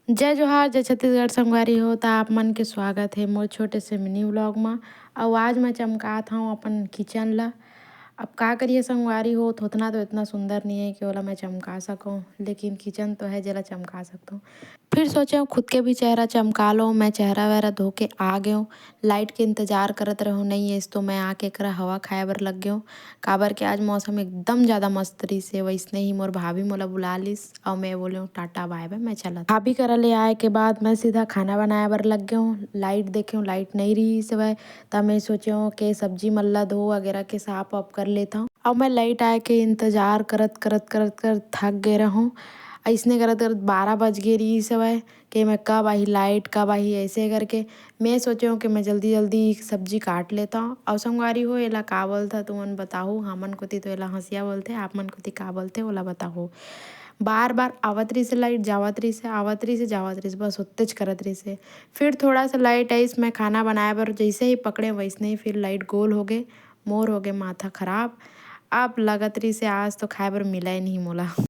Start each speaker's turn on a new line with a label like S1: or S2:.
S1: जय जोहार जय छत्तीसगढ़ संगवारी हो त आप मन के स्वागत हे मोर छोटे से मिनी व्लॉग म। अउ आज मैं चमकात हूँ अपन किचन ला। अब का करिए संगवारी हो, थोतना तो इतना सुंदर नहीं है कि ओला मैं चमका सकूँ, लेकिन किचन तो है जेला चमका सकता हूँ। फिर सोचे खुद के भी चेहरा चमका लो। मैं चेहरा वेहरा धो के आ गया हूँ। लाइट के इंतजार करत रहूँ नहीं है तो मैं आके एकरा हवा खाए बर लग गया हूँ। काबर के आज मौसम एकदम ज़्यादा मस्त रही से। वैसने ही मोर भाभी मोला बुला लिस और मैं बोले हूँ टाटा बाय बाय, मैं चला। भाभी करा ले आए के बाद मैं सीधा खाना बनाए बर लग गया हूँ। लाइट देखे हूँ, लाइट नहीं रही इस समय। तब मैं सोचे हूँ कि सब्जी मल्ला धो वगैरह के साफ वाफ कर लेता हूँ। और मैं लाइट आए के इंतजार करत करत करत करत थक गए रहूँ। ऐसने करत करत 12 बज गए रही समय कि मैं कब आई लाइट, कब आई, ऐसे करके मैं सोचे हूँ कि मैं जल्दी जल्दी सब्जी काट लेता हूँ। और संगवारी हो एला का बोलता तुमन बताओ। हमन कोती तो एला हंसिया बोलते, आप मन कोती का बोलते ओला बताओ। बार बार आवत रही से लाइट, जावत रही से, आवत रही से, जावत रही से, बस उत्तेज करत रही से। फिर थोड़ा सा लाइट आई, मैं खाना बनाए बर जैसे ही पकड़े वैसने ही फिर लाइट गोल हो गए, मोर हो गए माथा खराब। अब लगत रही से आज तो खाए बर मिला ही नहीं मोला।